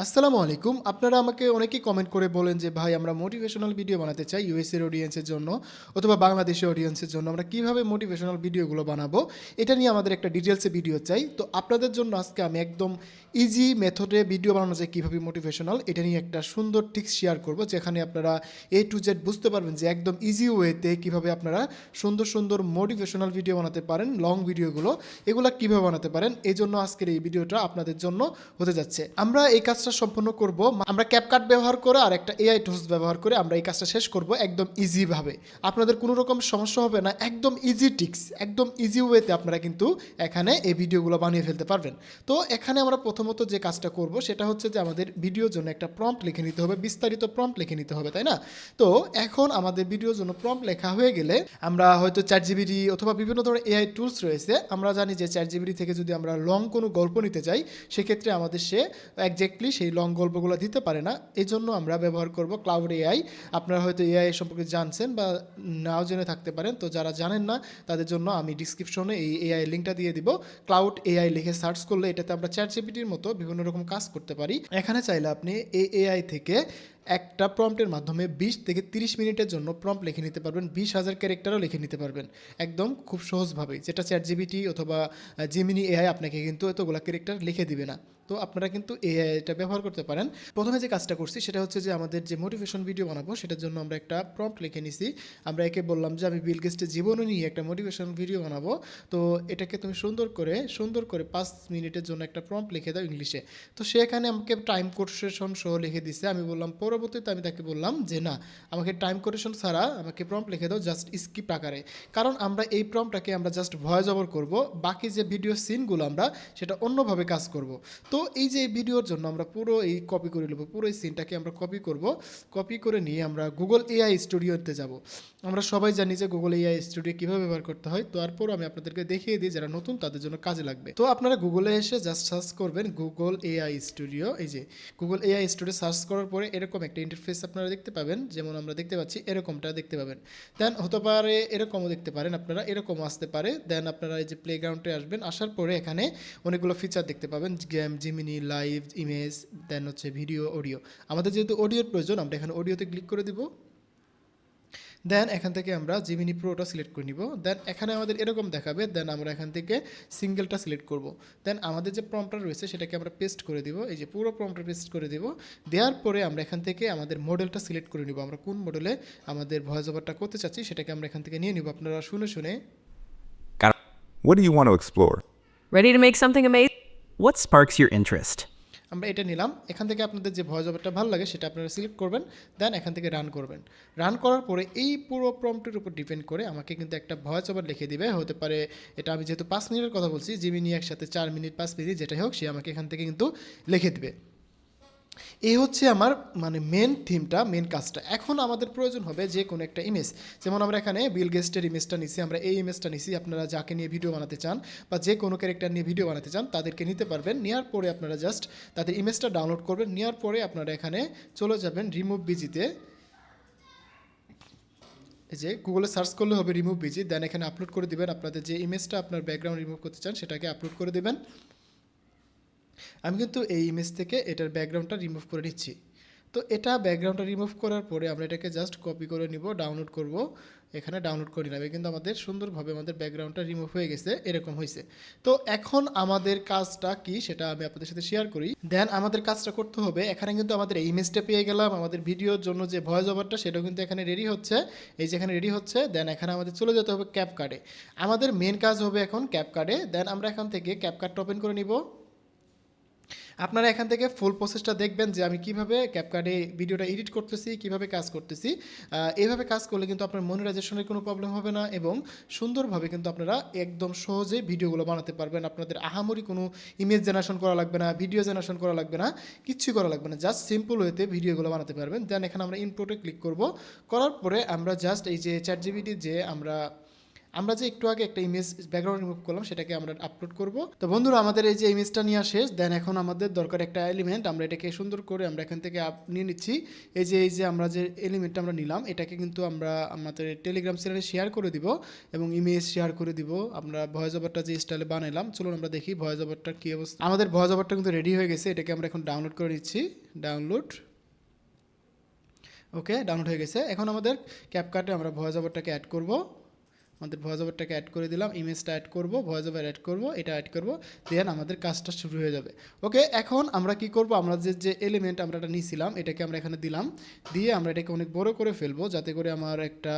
আসসালামু আলাইকুম। আপনারা আমাকে অনেকেই কমেন্ট করে বলেন যে ভাই আমরা মোটিভেশনাল ভিডিও বানাতে চাই ইউএসএর অডিয়েন্সের জন্য অথবা বাংলাদেশের অডিয়েন্সের জন্য আমরা কিভাবে মোটিভেশনাল ভিডিওগুলো বানাবো এটা নিয়ে আমাদের একটা ডিটেলসে ভিডিও চাই। তো আপনাদের জন্য আজকে আমি একদম ইজি মেথডে ভিডিও বানানো যায় কীভাবে মোটিভেশনাল এটা নিয়ে একটা সুন্দর টিক্স শেয়ার করব, যেখানে আপনারা A to Z বুঝতে পারবেন যে একদম ইজি ওয়েতে কীভাবে আপনারা সুন্দর সুন্দর মোটিভেশনাল ভিডিও বানাতে পারেন। লং ভিডিওগুলো এগুলো কীভাবে বানাতে পারেন, এই জন্য আজকের এই ভিডিওটা আপনাদের জন্য হতে যাচ্ছে। আমরা এই কাজটা সম্পন্ন করব, আমরা ক্যাপকাট ব্যবহার করে আর একটা এআই টুলস ব্যবহার করে আমরা এই কাজটা শেষ করব একদম ইজিভাবে। আপনাদের কোনো রকম সমস্যা হবে না, একদম ইজি টিক্স, একদম ইজি ওয়েতে আপনারা কিন্তু এখানে এই ভিডিওগুলো বানিয়ে ফেলতে পারবেন। তো এখানে আমরা প্রথমত যে কাজটা করব সেটা হচ্ছে যে আমাদের ভিডিওর জন্য একটা প্রম্পট লিখে নিতে হবে, বিস্তারিত প্রম্পট লিখে নিতে হবে, তাই না? তো এখন আমাদের ভিডিওর জন্য প্রম্পট লেখা হয়ে গেলে আমরা হয়তো ChatGPT অথবা বিভিন্ন ধরনের এআই টুলস রয়েছে, আমরা জানি যে ChatGPT থেকে যদি আমরা লং কোনো গল্প নিতে যাই সেক্ষেত্রে আমাদের সে একজ্যাক্টলি সেই লং গল্পগুলো দিতে পারে না। এই জন্য আমরা ব্যবহার করব ক্লাউড এআই। আপনারা হয়তো এআই সম্পর্কে জানছেন বা নাও জেনে থাকতে পারেন, তো যারা জানেন না তাদের জন্য আমি ডিসক্রিপশনে এই এআই লিঙ্কটা দিয়ে দিব। ক্লাউড এআই লিখে সার্চ করলে এটাতে আমরা ChatGPTর মতো বিভিন্ন রকম কাজ করতে পারি। এখানে চাইলে আপনি এই এআই থেকে একটা প্রম্পটের মাধ্যমে 20 থেকে 30 মিনিটের জন্য প্রম্পট লিখে নিতে পারবেন, 20,000 ক্যারেক্টারও লিখে নিতে পারবেন একদম খুব সহজভাবেই, যেটা ChatGPT অথবা জেমিনি এআই আপনাকে কিন্তু এতগুলো ক্যারেক্টার লিখে দিবে না। তো আপনারা কিন্তু এটা ব্যবহার করতে পারেন। প্রথমে যে কাজটা করছি সেটা হচ্ছে যে আমাদের যে মোটিভেশন ভিডিও বানাবো সেটার জন্য আমরা একটা প্রম্পট লিখে নিছি। আমরা একে বললাম যে আমি বিল গেটসের জীবনী নিয়ে একটা মোটিভেশন ভিডিও বানাবো, তো এটাকে তুমি সুন্দর করে 5 মিনিটের জন্য একটা প্রম্পট লিখে দাও ইংলিশে। তো সে এখানে আমাকে টাইম কোটেশন সহ লিখে দিছে। আমি বললাম, পরবর্তীতে আমি তাকে বললাম যে না, আমাকে টাইম কোটেশন ছাড়া আমাকে প্রম্পট লিখে দাও জাস্ট স্ক্রিপ্ট আকারে, কারণ আমরা এই প্রম্পটটাকে আমরা জাস্ট ভয়েস ওভার করব, বাকি যে ভিডিও সিনগুলো আমরা সেটা অন্যভাবে কাজ করব। তো এই যে ভিডিওর জন্য আমরা পুরো এই কপি করে নেব, পুরো এই সিনটাকে আমরা কপি করব। কপি করে নিয়ে আমরা গুগল এআই স্টুডিওতে যাব। আমরা সবাই জানি যে গুগল এআই স্টুডিও কীভাবে ব্যবহার করতে হয়, তারপর আমি আপনাদেরকে দেখিয়ে দিই, যারা নতুন তাদের জন্য কাজে লাগবে। তো আপনারা গুগলে এসে জাস্ট সার্চ করবেন গুগল এআই স্টুডিও। এই যে গুগল এআই স্টুডিও সার্চ করার পরে এরকম একটা ইন্টারফেস আপনারা দেখতে পাবেন, যেমন আমরা দেখতে পাচ্ছি এরকমটা দেখতে পাবেন। দেন হতে পারে এরকমও দেখতে পারেন আপনারা, এরকমও আসতে পারে। দেন আপনারা এই যে প্লেগ্রাউন্ডে আসবেন, আসার পরে এখানে অনেকগুলো ফিচার দেখতে পাবেন, গেম, জিমিনি, লাইভ, ইমেজ, দেন হচ্ছে ভিডিও, অডিও। আমাদের যেহেতু অডিওর প্রয়োজন আমরা এখানে অডিওতে ক্লিক করে দিব। দেন এখান থেকে আমরা জিমিনি প্রোটা সিলেক্ট করে নিব। দেন এখানে আমাদের এরকম দেখাবে, দেন আমরা এখান থেকে সিঙ্গেলটা সিলেক্ট করব। দেন আমাদের যে প্রম্পটটা রয়েছে সেটাকে আমরা পেস্ট করে দিব, এই যে পুরো প্রম্পটটা পেস্ট করে দিব। দেওয়ার পরে আমরা এখান থেকে আমাদের মডেলটা সিলেক্ট করে নিব, আমরা কোন মডেলে আমাদের ভয়েস ওভারটা করতে চাচ্ছি সেটাকে আমরা এখান থেকে নিয়ে নিব। আপনারা শুনে শুনে What do you want to explore? Ready to make something amazing? What sparks your interest? আমরা এটা নিলাম। এখান থেকে আপনাদের যে ভয়েস ওভারটা ভালো লাগে সেটা আপনারা সিলেক্ট করবেন, দেন এখান থেকে রান করবেন। রান করার পরে এই পুরো প্রম্পটের উপর ডিপেন্ড করে আমাকে কিন্তু একটা ভয়েস ওভার লিখে দিবে। হতে পারে এটা, আমি যেহেতু 5 মিনিটের কথা বলছি, জিমিনি একসাথে 4 মিনিট 5 মিনিট যেটাই হোক, সে আমাকে এখান থেকে কিন্তু লিখে দিবে। এই হচ্ছে আমার মানে মেন থিমটা, মেন কাজটা। এখন আমাদের প্রয়োজন হবে যে কোনো একটা ইমেজ, যেমন আমরা এখানে বিল গেটসের ইমেজটা নিছি, আমরা এই ইমেজটা নিছি। আপনারা যাকে নিয়ে ভিডিও বানাতে চান বা যে কোনো ক্যারেক্টার নিয়ে ভিডিও বানাতে চান তাদেরকে নিতে পারবেন। নেওয়ার পরে আপনারা জাস্ট তাদের ইমেজটা ডাউনলোড করবেন। নেওয়ার পরে আপনারা এখানে চলে যাবেন রিমুভ বিজিতে। এই যে গুগলে সার্চ করলে হবে রিমুভ বিজি, দেন এখানে আপলোড করে দিবেন। আপনাদের যে ইমেজটা আপনার ব্যাকগ্রাউন্ড রিমুভ করতে চান সেটাকে আপলোড করে দেবেন। আমি কিন্তু এই ইমেজ থেকে এটার ব্যাকগ্রাউন্ডটা রিমুভ করে নিচ্ছি। তো এটা ব্যাকগ্রাউন্ডটা রিমুভ করার পরে আমরা এটাকে জাস্ট কপি করে নিব, ডাউনলোড করব। এখানে ডাউনলোড করে নিলাম, কিন্তু আমাদের সুন্দরভাবে আমাদের ব্যাকগ্রাউন্ডটা রিমুভ হয়ে গেছে, এরকম হয়েছে। তো এখন আমাদের কাজটা কি সেটা আমি আপনাদের সাথে শেয়ার করি। দেন আমাদের কাজটা করতে হবে, এখানে কিন্তু আমাদের এই ইমেজটা পেয়ে গেলাম, আমাদের ভিডিওর জন্য যে ভয়েস ওভারটা সেটাও কিন্তু এখানে রেডি হচ্ছে, এই যে এখানে রেডি হচ্ছে। দেন এখানে আমাদের চলে যেতে হবে ক্যাপকাটে। আমাদের মেন কাজ হবে এখন ক্যাপকাটে। দেন আমরা এখান থেকে ক্যাপকাটটা ওপেন করে নিব। আপনারা এখান থেকে ফুল প্রসেসটা দেখবেন যে আমি কিভাবে ক্যাপকাটে ভিডিওটা এডিট করতেছি, কিভাবে কাজ করতেছি। এইভাবে কাজ করলে কিন্তু আপনার মনিটাইজেশনের কোনো প্রবলেম হবে না এবং সুন্দরভাবে কিন্তু আপনারা একদম সহজে ভিডিওগুলো বানাতে পারবেন। আপনাদের আহামরি কোনো ইমেজ জেনারেশন করা লাগবে না, ভিডিও জেনারেশন করা লাগবে না, কিচ্ছুই করা লাগবে না, জাস্ট সিম্পল ওয়েতে ভিডিওগুলো বানাতে পারবেন। দেন এখানে আমরা ইনপুটে ক্লিক করব, করার পরে আমরা জাস্ট এই যে ChatGPT যে আমরা আমরা যে একটু আগে একটা ইমেজ ব্যাকগ্রাউন্ড রিমুভ করলাম সেটাকে আমরা আপলোড করব। তো বন্ধুরা আমাদের এই যে ইমেজটা নেওয়া শেষ। দেন এখন আমাদের দরকার একটা এলিমেন্ট, আমরা এটাকে সুন্দর করে আমরা এখান থেকে নিয়ে নিচ্ছি। এই যে আমরা যে এলিমেন্টটা আমরা নিলাম এটাকে কিন্তু আমরা আমাদের টেলিগ্রাম চ্যানেলে শেয়ার করে দিব এবং ইমেজ শেয়ার করে দিব। আমরা ভয়েস ওভারটা যে স্টাইলে বানাইলাম, চলুন আমরা দেখি ভয়েস ওভারটার কী অবস্থা। আমাদের ভয়েস ওভারটা কিন্তু রেডি হয়ে গেছে, এটাকে আমরা এখন ডাউনলোড করে নিচ্ছি। ডাউনলোড, ওকে, ডাউনলোড হয়ে গেছে। এখন আমাদের ক্যাপকাটে আমরা ভয়েস ওভারটাকে অ্যাড করব। আমাদের ভয়েস ওভারটাকে অ্যাড করে দিলাম, ইমেজটা অ্যাড করব, ভয়েস ওভার অ্যাড করব, এটা অ্যাড করব, দেন আমাদের কাজটা শুরু হয়ে যাবে। ওকে, এখন আমরা কি করব, আমরা যে এলিমেন্ট আমরা এটা নিয়েছিলাম এটাকে আমরা এখানে দিলাম, দিয়ে আমরা এটাকে অনেক বড় করে ফেলবো যাতে করে আমার একটা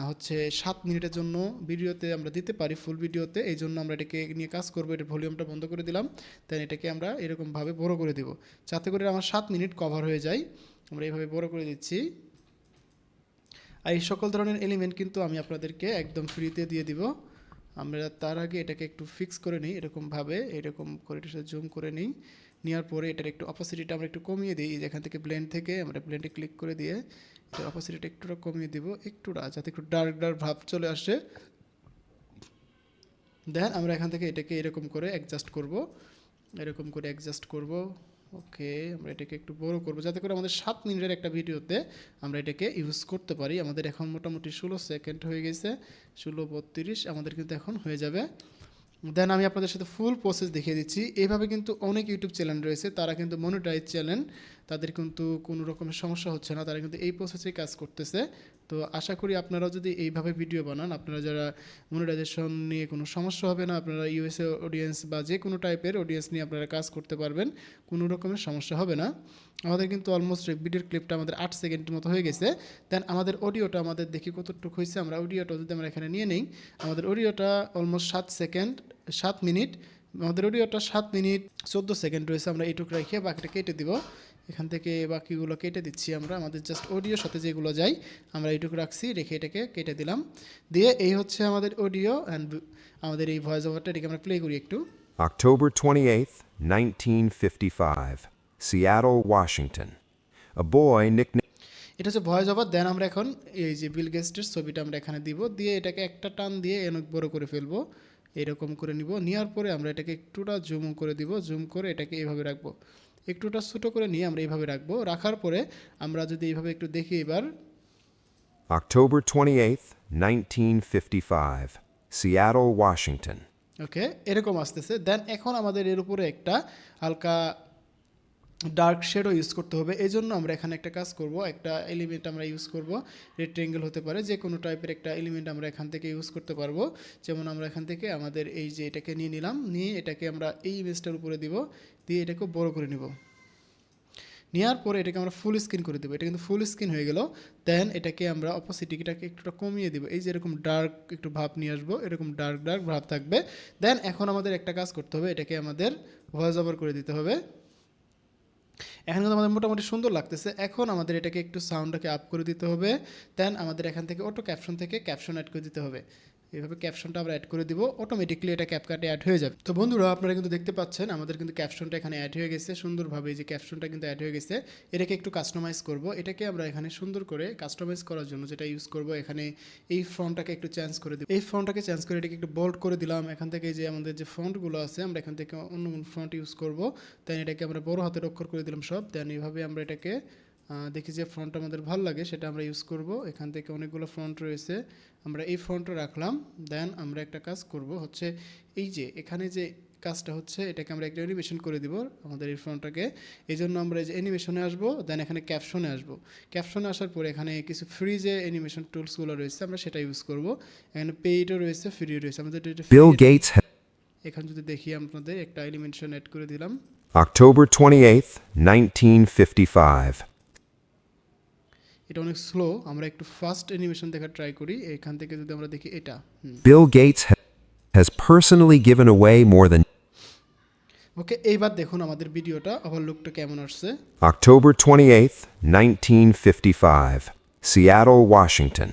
হচ্ছে 7 মিনিটের জন্য ভিডিওতে আমরা দিতে পারি, ফুল ভিডিওতে। এই জন্য আমরা এটাকে নিয়ে কাজ করবো। এটার ভলিউমটা বন্ধ করে দিলাম, দেন এটাকে আমরা এরকমভাবে বড় করে দিব যাতে করে আমার 7 মিনিট কভার হয়ে যায়। আমরা এইভাবে বড় করে দিচ্ছি। আর এই সকল ধরনের এলিমেন্ট কিন্তু আমি আপনাদেরকে একদম ফ্রিতে দিয়ে দিব। আমরা তার আগে এটাকে একটু ফিক্স করে নিই এরকমভাবে, এরকম করে এটার সাথে জুম করে নিই। নেওয়ার পরে এটার একটু অপোসিটিটা আমরা একটু কমিয়ে দিই। এখান থেকে ব্লেন্ড থেকে আমরা ব্লেন্ডে ক্লিক করে দিয়ে এটার অপোসিটিটা একটুটা কমিয়ে দিব, একটুটা, যাতে একটু ডার্ক ডার্ক ভাব চলে আসে। দেন আমরা এখান থেকে এটাকে এরকম করে অ্যাডজাস্ট করব, এরকম করে অ্যাডজাস্ট করব। ওকে, আমরা এটাকে একটু বড় করব যাতে করে আমাদের 7 মিনিটের একটা ভিডিওতে আমরা এটাকে ইউজ করতে পারি। আমাদের এখন মোটামুটি 16 সেকেন্ড হয়ে গেছে, 16:32 আমাদের কিন্তু এখন হয়ে যাবে। দেন আমি আপনাদের সাথে ফুল প্রসেস দেখিয়ে দিচ্ছি। এইভাবে কিন্তু অনেক ইউটিউব চ্যানেল রয়েছে, তারা কিন্তু মনিটাইজ চ্যানেল, তাদের কিন্তু কোনো রকমের সমস্যা হচ্ছে না, তারা কিন্তু এই প্রসেসেই কাজ করতেছে। তো আশা করি আপনারাও যদি এইভাবে ভিডিও বানান, আপনারা যারা মনিটাইজেশন নিয়ে কোনো সমস্যা হবে না, আপনারা ইউএসএ অডিয়েন্স বা যে কোনো টাইপের অডিয়েন্স নিয়ে আপনারা কাজ করতে পারবেন, কোনো রকমের সমস্যা হবে না। আমাদের কিন্তু অলমোস্ট ভিডিওর ক্লিপটা আমাদের 8 সেকেন্ডের মতো হয়ে গেছে। দেন আমাদের অডিওটা আমাদের দেখি কতটুকু হয়েছে। আমরা অডিওটা যদি আমরা এখানে নিয়ে নিই, আমাদের অডিওটা অলমোস্ট 7 মিনিট, আমাদের অডিওটা 7 মিনিট 14 সেকেন্ড রয়েছে। আমরা এইটুকু রেখে বাকিটা কেটে দিব। এখান থেকে বাকিগুলো কেটে দিচ্ছি আমরা, আমাদের জাস্ট অডিওর সাথে যেগুলো যাই আমরা এইটুকু রাখছি, রেখে এটাকে কেটে দিলাম। দিয়ে এই হচ্ছে আমাদের অডিও অ্যান্ড আমাদের এই ভয়েস ওভারটা, এটাকে আমরা প্লে করি একটু। October 28th, 1955, Seattle, Washington. A boy nicknamed এটা হচ্ছে ভয়েস ওভার। দেন আমরা এখন এই যে বিল গেস্টের ছবিটা আমরা এখানে দিব, দিয়ে এটাকে একটা টান দিয়ে অনেক বড় করে ফেলবো, এরকম করে নিব। নেওয়ার পরে আমরা এটাকে একটুটা জুম করে দিব, জুম করে এটাকে এইভাবে রাখবো, একটুটা ছোটো করে নিয়ে আমরা এইভাবে রাখবো। রাখার পরে আমরা যদি এইভাবে একটু দেখি এবার, October 28th, 1955, Seattle, Washington. ওকে, এরকম আসতেছে। দেন এখন আমাদের এর উপরে একটা হালকা ডার্ক শেডও ইউজ করতে হবে। এই জন্য আমরা এখানে একটা কাজ করব, একটা এলিমেন্ট আমরা ইউজ করব, রেক্টেঙ্গেল হতে পারে, যে কোনো টাইপের একটা এলিমেন্ট আমরা এখান থেকে ইউজ করতে পারবো। যেমন আমরা এখান থেকে আমাদের এই যে এটাকে নিয়ে নিলাম, নিয়ে এটাকে আমরা এই ইমেজটার উপরে দিব, দিয়ে এটাকে বড় করে নিব। নেওয়ার পরে এটাকে আমরা ফুল স্ক্রিন করে দেবো, এটা কিন্তু ফুল স্ক্রিন হয়ে গেল। দেন এটাকে আমরা অপোসিটিটাকে একটুটা কমিয়ে দেবো, এই যে এরকম ডার্ক একটু ভাব নিয়ে আসবো, এরকম ডার্ক ডার্ক ভাব থাকবে। দেন এখন আমাদের একটা কাজ করতে হবে, এটাকে আমাদের ভয়েস ওভার করে দিতে হবে। এখন কিন্তু আমাদের মোটামুটি সুন্দর লাগতেছে। এখন আমাদের এটাকে একটু সাউন্ডটাকে আপ করে দিতে হবে। দেন আমাদের এখান থেকে অটো ক্যাপশন থেকে ক্যাপশন অ্যাড করে দিতে হবে। এইভাবে ক্যাপশনটা আমরা অ্যাড করে দিব, অটোমেটিকলি এটা ক্যাপকাটে অ্যাড হয়ে যাবে। তো বন্ধুরা আপনারা কিন্তু দেখতে পাচ্ছেন আমাদের কিন্তু ক্যাপশনটা এখানে অ্যাড হয়ে গেছে সুন্দরভাবে, এই যে ক্যাপশনটা কিন্তু অ্যাড হয়ে গেছে। এটাকে একটু কাস্টমাইজ করব, এটাকে আমরা এখানে সুন্দর করে কাস্টমাইজ করার জন্য যেটা ইউজ করব, এখানে এই ফন্টটাকে একটু চেঞ্জ করে দিব। এই ফন্টটাকে চেঞ্জ করে এটাকে একটু বোল্ড করে দিলাম। এখান থেকে যে আমাদের যে ফন্টগুলো আছে আমরা এখান থেকে অন্য ফন্ট ইউজ করব। দেন এটাকে আমরা বড় হাতের অক্ষর করে দিলাম সব। দেন এইভাবে আমরা এটাকে দেখি যে ফন্ট আমাদের ভালো লাগে সেটা আমরা ইউজ করব। এখান থেকে অনেকগুলো ফন্ট রয়েছে, আমরা এই ফন্টটা রাখলাম। দেন আমরা একটা কাজ করব, হচ্ছে এই যে এখানে যে কাজটা হচ্ছে এটাকে আমরা একটা অ্যানিমেশন করে দিব আমাদের এই ফন্টটাকে। এই জন্য আমরা এই যে অ্যানিমেশনে আসবো, দেন এখানে ক্যাপশনে আসবো। ক্যাপশনে আসার পরে এখানে কিছু ফ্রি যে অ্যানিমেশন টুলসগুলো রয়েছে আমরা সেটা ইউজ করব। এখানে পেইডও রয়েছে, ফ্রি রয়েছে। আমাদের Bill Gates এখানে যদি দেখি আপনাদের একটা অ্যানিমেশন অ্যাড করে দিলাম, October 28th, 1955. এটা অনেক স্লো, আমরা একটু ফাস্ট অ্যানিমেশন দেখার ট্রাই করি। এখান থেকে যদি আমরা দেখি এটা, Bill Gates has personally given away more than ওকে, এইবার দেখুন আমাদের ভিডিওটা ওভারলুকটা কেমন আসছে। October 28th, 1955, Seattle, Washington.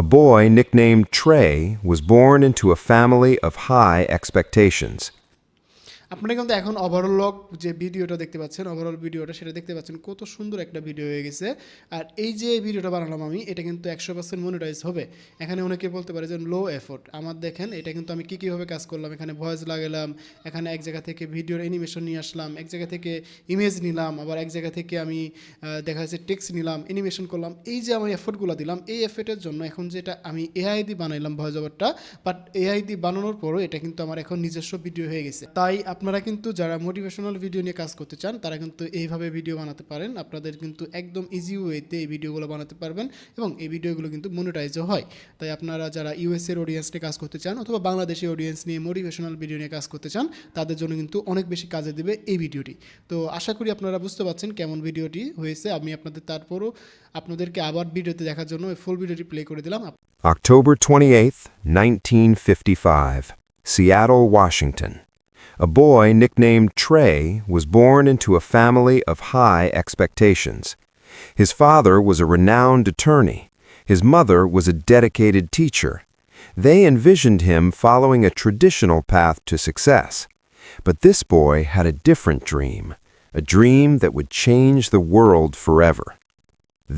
A boy nicknamed Trey was born into a family of high expectations. আপনারা কিন্তু এখন ওভারঅল যে ভিডিওটা দেখতে পাচ্ছেন, ওভারঅল ভিডিওটা সেটা দেখতে পাচ্ছেন কত সুন্দর একটা ভিডিও হয়ে গেছে। আর এই যে ভিডিওটা বানালাম আমি, এটা কিন্তু 100% মনিটাইজ হবে। এখানে অনেকে বলতে পারে যে লো এফোর্ট, আমার দেখেন এটা কিন্তু আমি কীভাবে কাজ করলাম, এখানে ভয়েস লাগালাম, এখানে এক জায়গা থেকে ভিডিওর অ্যানিমেশন নিয়ে আসলাম, এক জায়গা থেকে ইমেজ নিলাম, আবার এক জায়গা থেকে আমি দেখা যাচ্ছে টেক্সট নিলাম, অ্যানিমেশন করলাম। এই যে আমি এফোর্টগুলো দিলাম, এই এফোর্টের জন্য এখন যেটা আমি এআই দিয়ে বানাইলাম ভয়েস ওভারটা, বাট এআই দিয়ে বানানোর পরও এটা কিন্তু আমার এখন নিজস্ব ভিডিও হয়ে গেছে। তাই আপনারা কিন্তু যারা মোটিভেশনাল ভিডিও নিয়ে কাজ করতে চান তারা কিন্তু এইভাবে ভিডিও বানাতে পারেন। আপনাদের কিন্তু একদম ইজি ওয়েতে এই ভিডিওগুলো বানাতে পারবেন এবং এই ভিডিওগুলো কিন্তু মনিটাইজও হয়। তাই আপনারা যারা ইউএসএর অডিয়েন্স নিয়ে কাজ করতে চান অথবা বাংলাদেশি অডিয়েন্স নিয়ে মোটিভেশনাল ভিডিও নিয়ে কাজ করতে চান, তাদের জন্য কিন্তু অনেক বেশি কাজে দেবে এই ভিডিওটি। তো আশা করি আপনারা বুঝতে পারছেন কেমন ভিডিওটি হয়েছে। আমি আপনাদেরকে আবার ভিডিওতে দেখার জন্য ফুল ভিডিওটি প্লে করে দিলাম। October 28th, 1955, Seattle, Washington. A boy nicknamed Trey was born into a family of high expectations. His father was a renowned attorney. His mother was a dedicated teacher. They envisioned him following a traditional path to success. But this boy had a different dream, a dream that would change the world forever.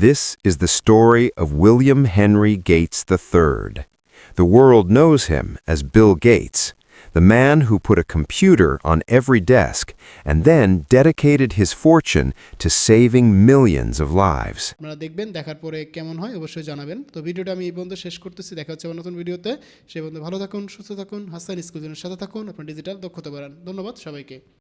This is the story of William Henry Gates III. The world knows him as Bill Gates, the man who put a computer on every desk and then dedicated his fortune to saving millions of lives. আপনারা দেখবেন, দেখার পরে কেমন হয় অবশ্যই জানাবেন। তো ভিডিওটা আমি এই পর্যন্ত শেষ করতেছি। দেখা হচ্ছে আবার নতুন ভিডিওতে। সেই পর্যন্ত ভালো থাকুন, সুস্থ থাকুন, হাসান স্কুল জনের সাথে থাকুন, আপনার ডিজিটাল দক্ষতা বাড়ান। ধন্যবাদ সবাইকে।